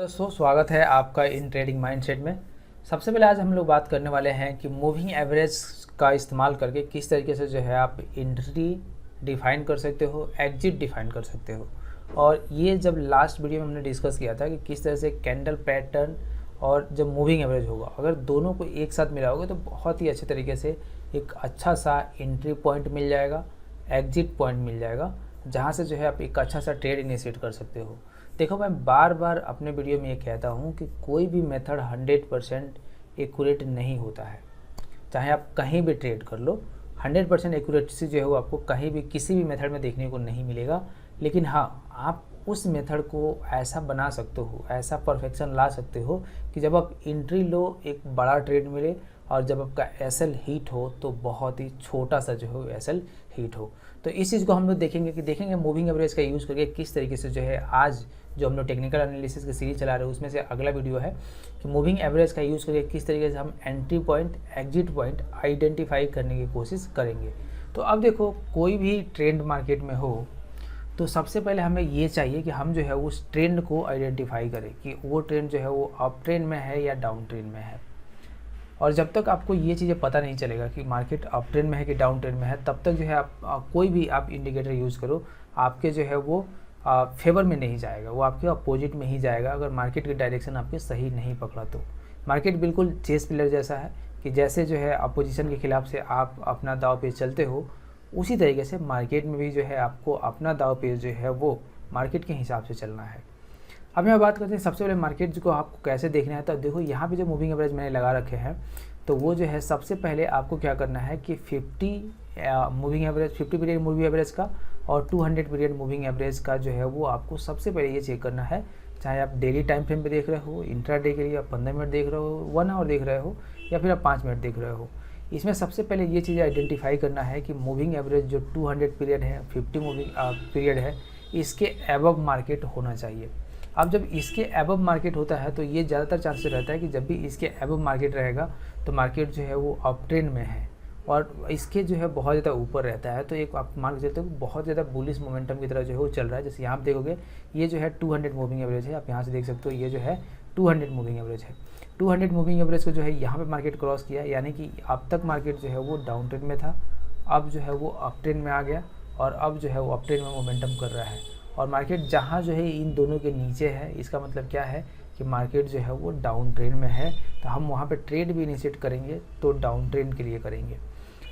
दोस्तों, स्वागत है आपका इन ट्रेडिंग माइंडसेट में। सबसे पहले आज हम लोग बात करने वाले हैं कि मूविंग एवरेज का इस्तेमाल करके किस तरीके से जो है आप एंट्री डिफाइन कर सकते हो, एग्जिट डिफाइन कर सकते हो। और ये जब लास्ट वीडियो में हमने डिस्कस किया था कि किस तरह से कैंडल पैटर्न और जब मूविंग एवरेज होगा, अगर दोनों को एक साथ मिलाओगे तो बहुत ही अच्छे तरीके से एक अच्छा सा एंट्री पॉइंट मिल जाएगा, एग्जिट पॉइंट मिल जाएगा, जहाँ से जो है आप एक अच्छा सा ट्रेड इनिशिएट कर सकते हो। देखो, मैं बार बार अपने वीडियो में ये कहता हूँ कि कोई भी मेथड 100% एक्यूरेट नहीं होता है। चाहे आप कहीं भी ट्रेड कर लो, 100% एक्यूरेसी जो है वो आपको कहीं भी किसी भी मेथड में देखने को नहीं मिलेगा। लेकिन हाँ, आप उस मेथड को ऐसा बना सकते हो, ऐसा परफेक्शन ला सकते हो कि जब आप एंट्री लो एक बड़ा ट्रेड मिले, और जब आपका एसएल हिट हो तो बहुत ही छोटा सा जो है एसएल हिट हो। तो इस चीज़ को हम लोग देखेंगे मूविंग एवरेज का यूज़ करके किस तरीके से जो है आज जो हम लोग टेक्निकल एनालिसिस की सीरीज चला रहे हैं उसमें से अगला वीडियो है कि मूविंग एवरेज का यूज़ करके किस तरीके से हम entry point, exit point identify करने की कोशिश करेंगे। तो अब देखो, कोई भी ट्रेंड मार्केट में हो तो सबसे पहले हमें ये चाहिए कि हम जो है उस ट्रेंड को आइडेंटिफाई करें कि वो ट्रेंड जो है वो अप ट्रेंड में है या डाउन ट्रेंड में है। और जब तक आपको ये चीज़ें पता नहीं चलेगा कि मार्केट अप ट्रेंड में है कि डाउन ट्रेंड में है, तब तक जो है आप कोई भी आप इंडिकेटर यूज़ करो, आपके जो है वो फेवर में नहीं जाएगा, वो आपके अपोजिट में ही जाएगा अगर मार्केट की डायरेक्शन आपके सही नहीं पकड़ा तो। मार्केट बिल्कुल चेस प्लेयर जैसा है कि जैसे जो है अपोजिशन के खिलाफ से आप अपना दाव पेच चलते हो, उसी तरीके से मार्केट में भी जो है आपको अपना दाव पेच जो है वो मार्केट के हिसाब से चलना है। अब मैं बात करते हैं सबसे पहले मार्केट को आपको कैसे देखना है। तो देखो, यहाँ पे जो मूविंग एवरेज मैंने लगा रखे हैं, तो वो जो है सबसे पहले आपको क्या करना है कि 50 moving average, 50 period moving average का और 200 पीरियड मूविंग एवरेज का जो है वो आपको सबसे पहले ये चेक करना है। चाहे आप डेली टाइम फ्रेम पे देख रहे हो, इंट्राडे के लिए आप 15 मिनट देख रहे हो, 1 आवर देख रहे हो, या फिर आप 5 मिनट देख रहे हो, इसमें सबसे पहले ये चीज़ आइडेंटिफाई करना है कि मूविंग एवरेज जो 200 पीरियड है, 50 मूविंग पीरियड है, इसके एबव मार्केट होना चाहिए। अब जब इसके एबव मार्केट होता है तो ये ज़्यादातर चांसेस रहता है कि जब भी इसके एबव मार्केट रहेगा तो मार्केट जो है वो अप ट्रेंड में है, और इसके जो है बहुत ज़्यादा ऊपर रहता है तो एक आप मान के चलते हो बहुत ज़्यादा बुलिश मोमेंटम की तरह जो है वो चल रहा है। जैसे यहाँ आप देखोगे, ये जो है 200 मूविंग एवरेज है, आप यहाँ से देख सकते हो, ये जो है 200 मूविंग एवरेज है। 200 मूविंग एवरेज को जो है यहाँ पे मार्केट क्रॉस किया, यानी कि अब तक मार्केट जो है वो डाउन ट्रेंड में था, अब जो है वो अप ट्रेंड में आ गया, और अब जो है वो अप ट्रेंड में मोमेंटम कर रहा है। और मार्केट जहाँ जो है इन दोनों के नीचे है, इसका मतलब क्या है कि मार्केट जो है वो डाउन ट्रेंड में है। तो हम वहाँ पे ट्रेड भी इनिशिएट करेंगे तो डाउन ट्रेंड के लिए करेंगे।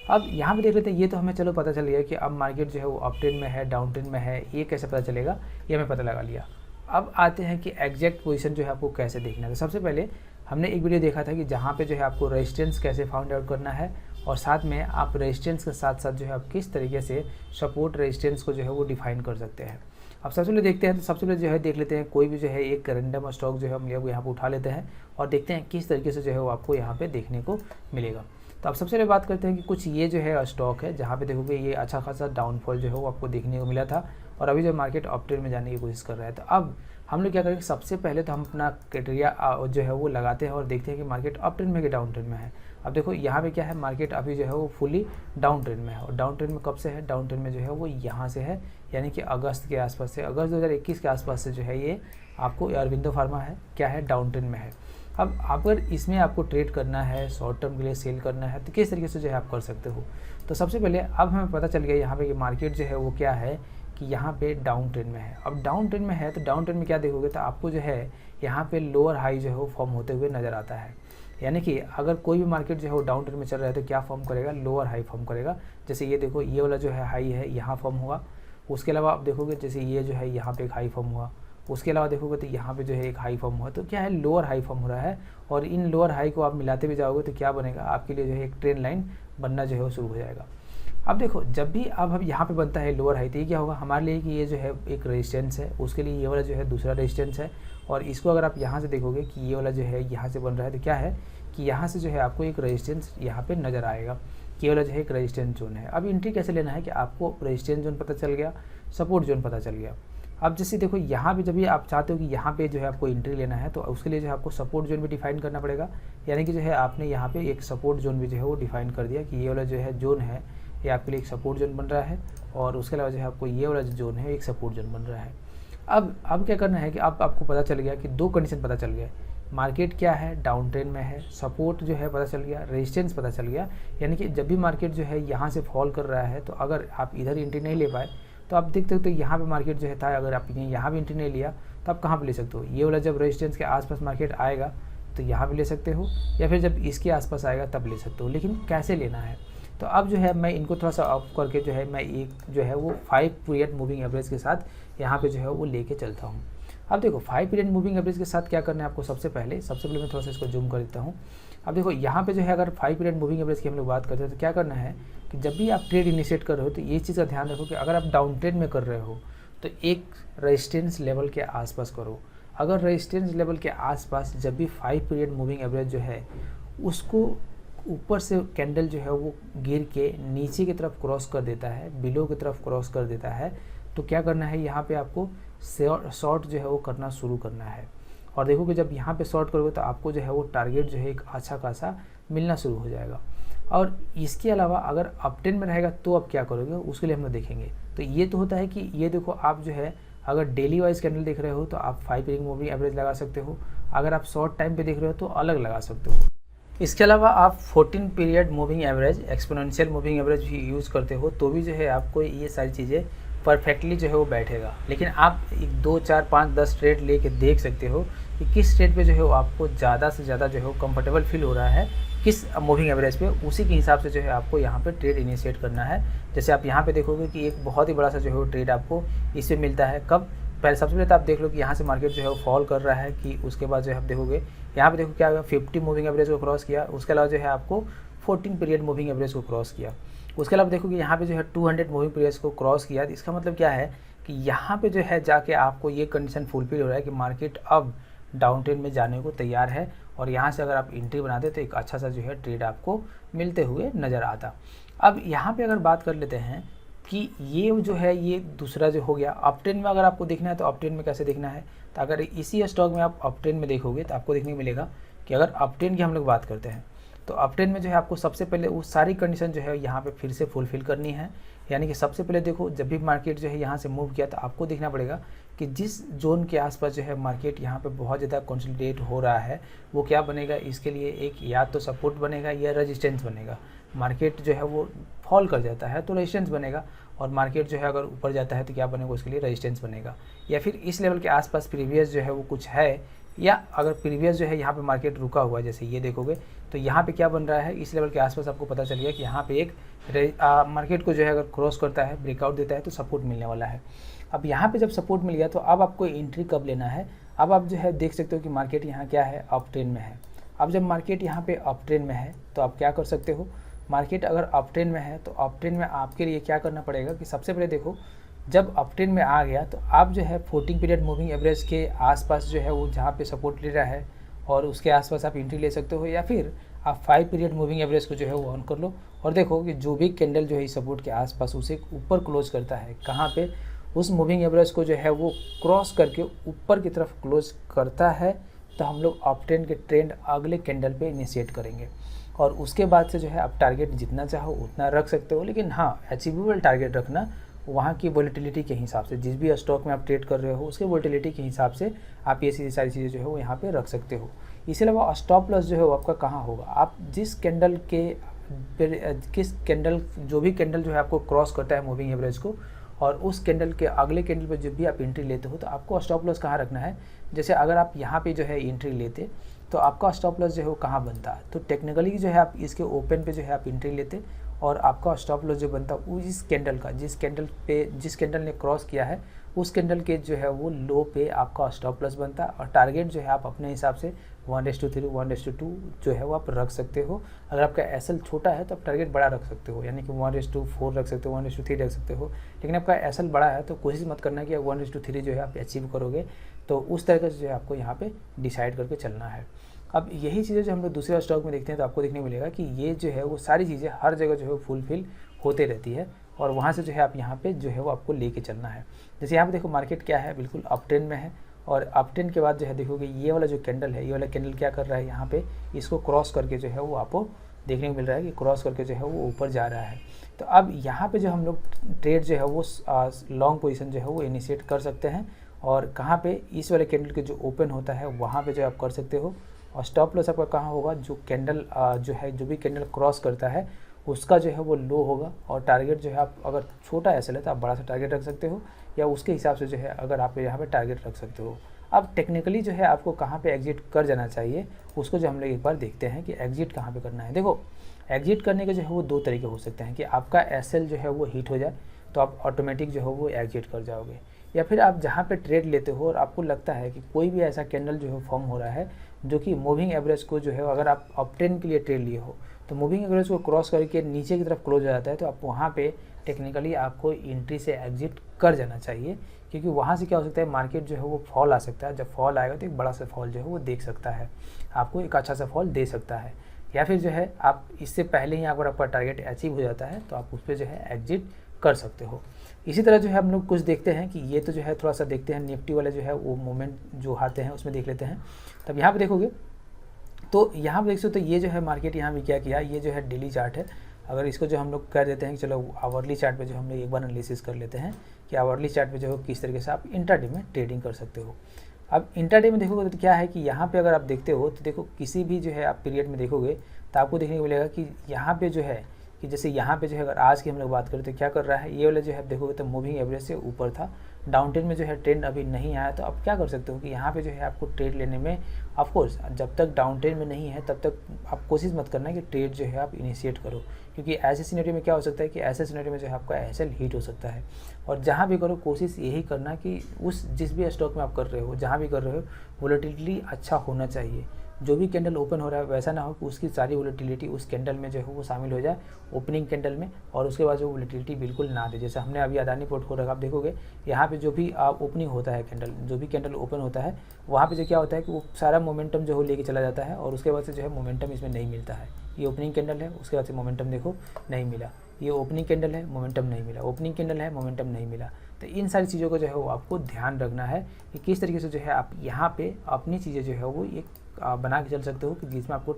अब यहाँ पे देख लेते हैं, ये तो हमें चलो पता चल गया कि अब मार्केट जो है वो अप ट्रेंड में है, डाउन ट्रेंड में है, ये कैसे पता चलेगा, ये हमें पता लगा लिया। अब आते हैं कि एग्जैक्ट पोजीशन जो है आपको कैसे देखना है। तो सबसे पहले हमने एक वीडियो देखा था कि जहाँ पे जो है आपको रेजिस्टेंस कैसे फाउंड आउट करना है, और साथ में आप रेजिस्टेंस के साथ साथ जो है आप किस तरीके से सपोर्ट रेजिस्टेंस को जो है वो डिफाइन कर सकते हैं। अब सबसे पहले देखते हैं, तो सबसे पहले जो है देख लेते हैं कोई भी जो है एक रैंडम स्टॉक जो है हम लोग यहाँ पर उठा लेते हैं और देखते हैं किस तरीके से जो है वो आपको यहाँ पे देखने को मिलेगा। तो अब सबसे पहले बात करते हैं कि कुछ ये जो है स्टॉक है जहाँ पे देखोगे ये अच्छा खासा डाउनफॉल जो है वो आपको देखने को मिला था, और अभी जो मार्केट अप ट्रेंड में जाने की कोशिश कर रहा है। तो अब हम लोग क्या करेंगे, सबसे पहले तो हम अपना क्राइटेरिया जो है वो लगाते हैं और देखते हैं कि मार्केट अप ट्रेंड में कि डाउन ट्रेंड में है। अब देखो, यहाँ पे क्या है, मार्केट अभी जो है वो फुली डाउन ट्रेंड में है, और डाउन ट्रेंड में कब से है, डाउन ट्रेंड में जो है वो यहाँ से है, यानी कि अगस्त के आसपास से, अगस्त 2021 के आसपास से जो है ये आपको अरविंदो फार्मा है क्या है, डाउन ट्रेंड में है। अब अगर इसमें आपको ट्रेड करना है, शॉर्ट टर्म के लिए सेल करना है, तो किस तरीके से जो है आप कर सकते हो। तो सबसे पहले अब हमें पता चल गया यहाँ पे कि मार्केट जो है वो क्या है कि यहाँ पे डाउन ट्रेंड में है। अब डाउन ट्रेंड में है तो डाउन ट्रेंड में क्या देखोगे, तो आपको जो है यहाँ पे लोअर हाई जो है वो फॉर्म होते हुए नज़र आता है। यानी कि अगर कोई भी मार्केट जो है वो डाउन ट्रेंड में चल रहा है तो क्या फॉर्म करेगा, लोअर हाई फॉर्म करेगा। जैसे ये देखो, ये वाला जो है हाई है यहाँ फॉर्म हुआ, उसके अलावा आप देखोगे जैसे ये जो है यहाँ पे एक हाई फॉर्म हुआ, उसके अलावा देखोगे तो यहाँ पे जो है एक हाई फॉर्म हुआ। तो क्या है, लोअर हाई फॉर्म हो रहा है, और इन लोअर हाई को आप मिलाते भी जाओगे तो क्या बनेगा, आपके लिए जो है एक ट्रेंड लाइन बनना जो है वो शुरू हो जाएगा। अब देखो, जब भी अब यहाँ पे बनता है लोअर हाई, तो ये क्या होगा हमारे लिए कि ये जो है एक रेजिस्टेंस है, उसके लिए ये वाला जो है दूसरा रेजिस्टेंस है, और इसको अगर आप यहाँ से देखोगे कि ये वाला जो है यहाँ से बन रहा है, तो क्या है कि यहाँ से जो है आपको एक रेजिस्टेंस यहाँ पे नज़र आएगा कि ये वाला जो है एक रेजिस्टेंस जोन है। अब एंट्री कैसे लेना है कि आपको रेजिस्टेंस जोन पता चल गया, सपोर्ट जोन पता चल गया। अब जैसे देखो, यहाँ पे जब भी आप चाहते हो कि यहाँ पे जो है आपको एंट्री लेना है, तो उसके लिए जो है आपको सपोर्ट जोन भी डिफाइन करना पड़ेगा। यानी कि जो है आपने यहाँ पे एक सपोर्ट जोन भी जो है वो डिफाइन कर दिया कि ये वाला जो है जोन है ये आपके लिए एक सपोर्ट जोन बन रहा है, और उसके अलावा जो है आपको ये वाला जो जोन है एक सपोर्ट जोन बन रहा है। अब क्या करना है कि अब आपको पता चल गया कि दो कंडीशन पता चल गया, मार्केट क्या है, डाउन ट्रेंड में है, सपोर्ट जो है पता चल गया, रेजिस्टेंस पता चल गया। यानी कि जब भी मार्केट जो है यहाँ से फॉल कर रहा है तो अगर आप इधर एंट्री नहीं ले पाए तो आप देखते हो तो यहाँ पे मार्केट जो है था, अगर आप यहाँ भी एंट्री नहीं लिया तो आप कहाँ पे ले सकते हो, ये वाला जब रेजिस्टेंस के आसपास मार्केट आएगा तो यहाँ भी ले सकते हो, या फिर जब इसके आसपास आएगा तब ले सकते हो। लेकिन कैसे लेना है, तो अब जो है मैं इनको थोड़ा सा ऑफ करके जो है मैं एक जो है वो 5 पीरियड मूविंग एवरेज के साथ यहाँ पे जो है वो लेके चलता हूँ। अब देखो 5 पीरियड मूविंग एवरेज के साथ क्या करना है आपको, सबसे पहले मैं थोड़ा सा इसको जूम कर देता हूँ। अब देखो यहाँ पे जो है अगर 5 पीरियड मूविंग एवरेज की हम लोग बात करते हैं तो क्या करना है कि जब भी आप ट्रेड इनिशिएट कर रहे हो तो ये चीज़ का ध्यान रखो कि अगर आप डाउन ट्रेड में कर रहे हो तो एक रेजिस्टेंस लेवल के आसपास करो। अगर रेजिस्टेंस लेवल के आसपास जब भी 5 पीरियड मूविंग एवरेज जो है उसको ऊपर से कैंडल जो है वो गिर के नीचे की तरफ क्रॉस कर देता है, बिलो की तरफ क्रॉस कर देता है, तो क्या करना है यहाँ पे आपको शॉर्ट जो है वो करना शुरू करना है। और देखो कि जब यहाँ पे शॉर्ट करोगे तो आपको जो है वो टारगेट जो है एक अच्छा खासा मिलना शुरू हो जाएगा। और इसके अलावा अगर अप ट्रेंड में रहेगा तो आप क्या करोगे उसके लिए हम लोग देखेंगे। तो ये तो होता है कि ये देखो आप जो है अगर डेली वाइज कैंडल देख रहे हो तो आप 5 पीरियड मूविंग एवरेज लगा सकते हो, अगर आप शॉर्ट टाइम पे देख रहे हो तो अलग लगा सकते हो। इसके अलावा आप 14 period moving average, exponential moving average भी यूज़ करते हो तो भी जो है आपको ये सारी चीज़ें परफेक्टली जो है वो बैठेगा। लेकिन आप 2, 4, 5, 10 ट्रेड लेके देख सकते हो कि किस ट्रेड पे जो है वो आपको ज़्यादा से ज़्यादा जो है वो कंफर्टेबल फील हो रहा है किस मूविंग एवरेज पे, उसी के हिसाब से जो है आपको यहाँ पे ट्रेड इनिशिएट करना है। जैसे आप यहाँ पे देखोगे कि एक बहुत ही बड़ा सा जो है वो ट्रेड आपको इससे मिलता है। कब, पहले सबसे पहले तो आप देख लो कि यहाँ से मार्केट जो है वो फॉल कर रहा है कि उसके बाद जो है आप देखोगे यहाँ पे देखो क्या हुआ, 50 मूविंग एवरेज को क्रॉस किया, उसके अलावा जो है आपको 14 पीरियड मूविंग एवरेज को क्रॉस किया। उसके अलावा देखो कि यहाँ पे जो है 200 मूविंग पीरियड्स को क्रॉस किया। इसका मतलब क्या है कि यहाँ पे जो है जाके आपको ये कंडीशन फुलफिल हो रहा है कि मार्केट अब डाउन ट्रेंड में जाने को तैयार है और यहाँ से अगर आप एंट्री बनाते तो एक अच्छा सा जो है ट्रेड आपको मिलते हुए नज़र आता। अब यहाँ पे अगर बात कर लेते हैं कि ये जो है ये दूसरा जो हो गया अप ट्रेंड में, अगर आपको देखना है तो अप ट्रेंड में कैसे देखना है, तो अगर इसी स्टॉक में आप अप ट्रेंड में देखोगे तो आपको देखने को मिलेगा कि अगर अप ट्रेंड की हम लोग बात करते हैं तो अप ट्रेंड में जो है आपको सबसे पहले वो सारी कंडीशन जो है यहाँ पे फिर से फुलफिल करनी है। यानी कि सबसे पहले देखो जब भी मार्केट जो है यहाँ से मूव किया तो आपको देखना पड़ेगा कि जिस जोन के आसपास जो है मार्केट यहाँ पे बहुत ज़्यादा कंसोलिडेट हो रहा है वो क्या बनेगा, इसके लिए एक या तो सपोर्ट बनेगा या रेजिस्टेंस बनेगा। मार्केट जो है वो फॉल कर जाता है तो रेजिस्टेंस बनेगा, और मार्केट जो है अगर ऊपर जाता है तो क्या बनेगा, उसके लिए रेजिस्टेंस बनेगा। या फिर इस लेवल के आसपास प्रीवियस जो है वो कुछ है, या अगर प्रीवियस जो है यहाँ पे मार्केट रुका हुआ है जैसे ये देखोगे तो यहाँ पे क्या बन रहा है, इस लेवल के आसपास आपको पता चल गया कि यहाँ पे एक मार्केट को जो है अगर क्रॉस करता है, ब्रेकआउट देता है तो सपोर्ट मिलने वाला है। अब यहाँ पे जब सपोर्ट मिल गया तो अब आपको एंट्री कब लेना है, अब आप जो है देख सकते हो कि मार्केट यहाँ क्या है, अप ट्रेंड में है। अब जब मार्केट यहाँ पे अप ट्रेंड में है तो आप क्या कर सकते हो, मार्केट अगर अप ट्रेंड में है तो अप ट्रेंड में आपके लिए क्या करना पड़ेगा कि सबसे पहले देखो जब अप ट्रेंड में आ गया तो आप जो है 14 पीरियड मूविंग एवरेज के आसपास जो है वो जहाँ पे सपोर्ट ले रहा है और उसके आसपास आप एंट्री ले सकते हो, या फिर आप 5 पीरियड मूविंग एवरेज को जो है वो ऑन कर लो और देखो कि जो भी कैंडल जो है इस सपोर्ट के आसपास उसे ऊपर क्लोज करता है, कहाँ पे, उस मूविंग एवरेज को जो है वो क्रॉस करके ऊपर की तरफ क्लोज करता है तो हम लोग अप ट्रेंड के ट्रेंड अगले कैंडल पे इनिशिएट करेंगे। और उसके बाद से जो है आप टारगेट जितना चाहो उतना रख सकते हो, लेकिन हाँ अचीवेबल टारगेट रखना, वहाँ की वोलेटिलिटी के हिसाब से, जिस भी स्टॉक में आप ट्रेड कर रहे हो उसके वोलेटिलिटी के हिसाब से आप ये सारी चीज़ें जो है वो यहाँ पे रख सकते हो। इसके अलावा स्टॉप लॉस जो है वो आपका कहाँ होगा, आप जिस कैंडल के किस कैंडल जो भी कैंडल जो है आपको क्रॉस करता है मूविंग एवरेज को, और उस कैंडल के अगले कैंडल पर जब भी आप एंट्री लेते हो तो आपको स्टॉप लॉस कहाँ रखना है। जैसे अगर आप यहाँ पे जो है एंट्री लेते तो आपका स्टॉप लॉस जो है वो कहाँ बनता है, तो टेक्निकली जो है आप इसके ओपन पे जो है आप एंट्री लेते और आपका स्टॉप लॉस जो बनता है वो इस कैंडल का, जिस कैंडल ने क्रॉस किया है उस कैंडल के जो है वो लो पे आपका स्टॉप लॉस बनता है। और टारगेट जो है आप अपने हिसाब से 1:3, 1:2 जो है वो आप रख सकते हो। अगर आपका एसएल छोटा है तो आप टारगेट बड़ा रख सकते हो, यानी कि 1:4 रख सकते हो, 1:3 रख सकते हो। लेकिन आपका एसएल बड़ा है तो कोशिश मत करना कि 1:3 जो है आप अचीव करोगे, तो उस तरीके से जो है आपको यहाँ पे डिसाइड करके चलना है। अब यही चीज़ें जो हम लोग दूसरे स्टॉक में देखते हैं तो आपको देखने मिलेगा कि ये जो है वो सारी चीज़ें हर जगह जो है फुलफिल होते रहती है, और वहाँ से जो है आप यहाँ पे जो है वो आपको लेके चलना है। जैसे यहाँ पे देखो मार्केट क्या है, बिल्कुल अप ट्रेंड में है, और अप ट्रेंड के बाद जो है देखोगे ये वाला जो कैंडल है, ये वाला कैंडल क्या कर रहा है, यहाँ पे इसको क्रॉस करके जो है वो आपको देखने को मिल रहा है कि क्रॉस करके जो है वो ऊपर जा रहा है। तो अब यहाँ पे जो हम लोग ट्रेड जो है वो लॉन्ग पोजीशन जो है वो इनिशिएट कर सकते हैं, और कहाँ पे इस वाले कैंडल के जो ओपन होता है वहाँ पे जो आप कर सकते हो। और स्टॉप लॉस आपका कहाँ होगा, जो कैंडल जो है जो भी कैंडल क्रॉस करता है उसका जो है वो लो होगा। और टारगेट जो है आप अगर छोटा ऐसे है तो आप बड़ा सा टारगेट रख सकते हो, या उसके हिसाब से जो है अगर आप यहाँ पे टारगेट रख सकते हो। अब टेक्निकली जो है आपको कहाँ पे एग्जिट कर जाना चाहिए उसको जो हम लोग एक बार देखते हैं कि एग्जिट कहाँ पे करना है। देखो एग्जिट करने के जो है वो दो तरीके हो सकते हैं कि आपका एसएल जो है वो हिट हो जाए तो आप ऑटोमेटिक जो है वो एग्जिट कर जाओगे, या फिर आप जहाँ पे ट्रेड लेते हो और आपको लगता है कि कोई भी ऐसा कैंडल जो है फॉर्म हो रहा है जो कि मूविंग एवरेज को जो है, अगर आप अप ट्रेंड के लिए ट्रेड लिए हो तो मूविंग एवरेज को क्रॉस करके नीचे की तरफ क्लोज हो जाता है, तो आप वहाँ पे टेक्निकली आपको एंट्री से एग्जिट कर जाना चाहिए। क्योंकि वहाँ से क्या हो सकता है, मार्केट जो है वो फॉल आ सकता है। जब फॉल आएगा तो एक बड़ा सा फॉल जो है वो देख सकता है, आपको एक अच्छा सा फॉल दे सकता है। या फिर जो है आप इससे पहले ही अगर आपका टारगेट अचीव हो जाता है तो आप उस पर जो है एग्जिट कर सकते हो। इसी तरह जो है हम लोग कुछ देखते हैं कि ये तो जो है थोड़ा सा देखते हैं निफ्टी वाले जो है वो मोमेंट जो आते हैं उसमें देख लेते हैं। तब यहाँ पे देखोगे तो यहाँ पे देख सकते हो तो ये जो है मार्केट यहाँ भी क्या किया, ये जो है डेली चार्ट है। अगर इसको जो हम लोग कर देते हैं कि चलो आवरली चार्ट पे जो हम लोग एक बार एनालिसिस कर लेते हैं कि आवरली चार्ट पे जो है किस तरीके से आप इंट्राडे में ट्रेडिंग कर सकते हो। अब इंट्राडे में देखोगे तो क्या है कि यहाँ पे अगर आप देखते हो तो देखो किसी भी जो है आप पीरियड में देखोगे तो आपको देखने को मिलेगा कि यहाँ पे जो है कि जैसे यहाँ पे जो है अगर आज की हम लोग बात करें तो क्या कर रहा है, ये वाला जो है देखोगे तो मूविंग एवरेज से ऊपर था, डाउन ट्रेंड में जो है ट्रेंड अभी नहीं आया। तो आप क्या कर सकते हो कि यहाँ पे जो है आपको ट्रेड लेने में ऑफकोर्स जब तक डाउन ट्रेंड में नहीं है तब तक आप कोशिश मत करना कि ट्रेड जो है आप इनिशिएट करो, क्योंकि ऐसे सिनेरियो में क्या हो सकता है कि ऐसे सिनेरियो में जो है आपका एसएल हिट हो सकता है। और जहाँ भी करो कोशिश यही करना कि उस जिस भी स्टॉक में आप कर रहे हो, जहाँ भी कर रहे हो, वोलेटिलिटी अच्छा होना चाहिए। जो भी कैंडल ओपन हो रहा है वैसा ना हो कि उसकी सारी वोलेटिलिटी उस कैंडल में जो है वो शामिल हो जाए ओपनिंग कैंडल में, और उसके बाद जो वोलेटिलिटी बिल्कुल ना दे। जैसे हमने अभी अदानी पोर्ट को रखा, आप देखोगे यहाँ पे जो भी ओपनिंग होता है कैंडल, जो भी कैंडल ओपन होता है वहाँ पे जो क्या होता है कि वो सारा मोमेंटम जो है लेके चला जाता है, और उसके बाद से जो है मोमेंटम इसमें नहीं मिलता है। ये ओपनिंग कैंडल है, उसके बाद से मोमेंटम देखो नहीं मिला, ये ओपनिंग कैंडल है, मोमेंटम नहीं मिला, ओपनिंग कैंडल है, मोमेंटम नहीं मिला। तो इन सारी चीज़ों को जो है वो आपको ध्यान रखना है कि किस तरीके से जो है आप यहाँ पे अपनी चीज़ें जो है वो एक बना के चल सकते हो कि जिसमें आपको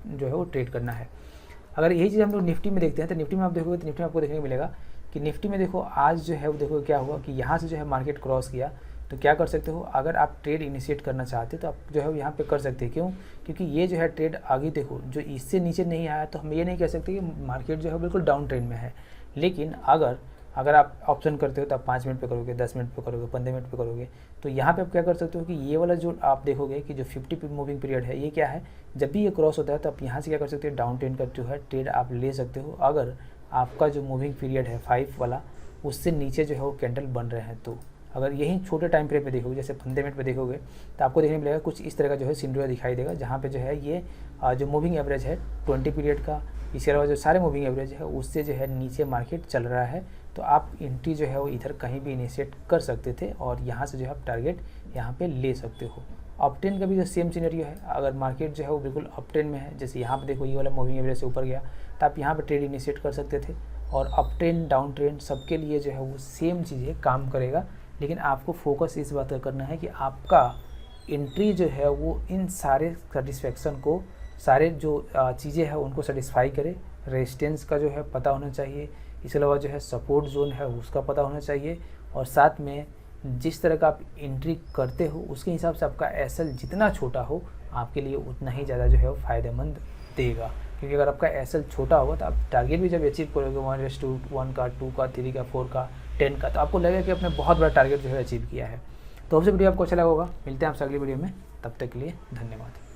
जो है वो ट्रेड करना है। अगर यही चीज़ हम लोग निफ्टी में देखते हैं तो निफ्टी में आप देखोगे तो निफ्टी में आपको देखने को मिलेगा कि निफ्टी में देखो आज जो है वो देखो क्या हुआ कि यहाँ से जो है मार्केट क्रॉस किया। तो क्या कर सकते हो, अगर आप ट्रेड इनिशिएट करना चाहते हो तो आप जो है यहाँ पे कर सकते हैं। क्यों? क्योंकि ये जो है ट्रेड आगे देखो जो इससे नीचे नहीं आया तो हम ये नहीं कह सकते कि मार्केट जो है बिल्कुल डाउन ट्रेंड में है। लेकिन अगर आप ऑप्शन करते हो तो आप 5 मिनट पे करोगे, 10 मिनट पे करोगे, 15 मिनट पे करोगे, तो यहाँ पे आप क्या कर सकते हो कि ये वाला जो आप देखोगे कि जो 50 मूविंग पीरियड है ये क्या है, जब भी ये क्रॉस होता है तो आप यहाँ से क्या कर सकते हो, डाउन ट्रेंड का जो है ट्रेड आप ले सकते हो। अगर आपका जो मूविंग पीरियड है 5 वाला उससे नीचे जो है वो कैंडल बन रहे हैं, तो अगर यही छोटे टाइम फ्रेम पे देखोगे जैसे 15 मिनट पे देखोगे तो आपको देखने मिलेगा कुछ इस तरह का जो है सिनेरियो दिखाई देगा, जहाँ पे जो है ये जो मूविंग एवरेज है 20 पीरियड का, इसके अलावा जो सारे मूविंग एवरेज है उससे जो है नीचे मार्केट चल रहा है। तो आप एंट्री जो है वो इधर कहीं भी इनिशिएट कर सकते थे और यहाँ से जो है आप टारगेट यहाँ पे ले सकते हो। अप ट्रेंड का भी जो सेम सिनेरियो है, अगर मार्केट जो है वो बिल्कुल अप ट्रेंड में है, जैसे यहाँ पे देखो ये वाला मूविंग एवरेज से ऊपर गया तो आप यहाँ पे ट्रेड इनिशिएट कर सकते थे। और अप ट्रेंड डाउन ट्रेंड सबके लिए जो है वो सेम चीज़ें काम करेगा, लेकिन आपको फोकस इस बात पर करना है कि आपका एंट्री जो है वो इन सारे सेटिस्फेक्शन को, सारे जो चीज़ें हैं उनको सेटिस्फाई करे। रेजिस्टेंस का जो है पता होना चाहिए, इसके अलावा जो है सपोर्ट जोन है उसका पता होना चाहिए, और साथ में जिस तरह का आप एंट्री करते हो उसके हिसाब से आपका एसएल जितना छोटा हो आपके लिए उतना ही ज़्यादा जो है वो फ़ायदेमंद देगा। क्योंकि अगर आपका एसएल छोटा होगा तो आप टारगेट भी जब अचीव करोगे 1:1 का, 2 का, 3 का, 4 का, 10 का, तो आपको लगेगा कि आपने बहुत बड़ा टारगेट जो है अचीव किया है। तो आपसे वीडियो आपको अच्छा लगा होगा। मिलते हैं आपसे अगली वीडियो में, तब तक के लिए धन्यवाद।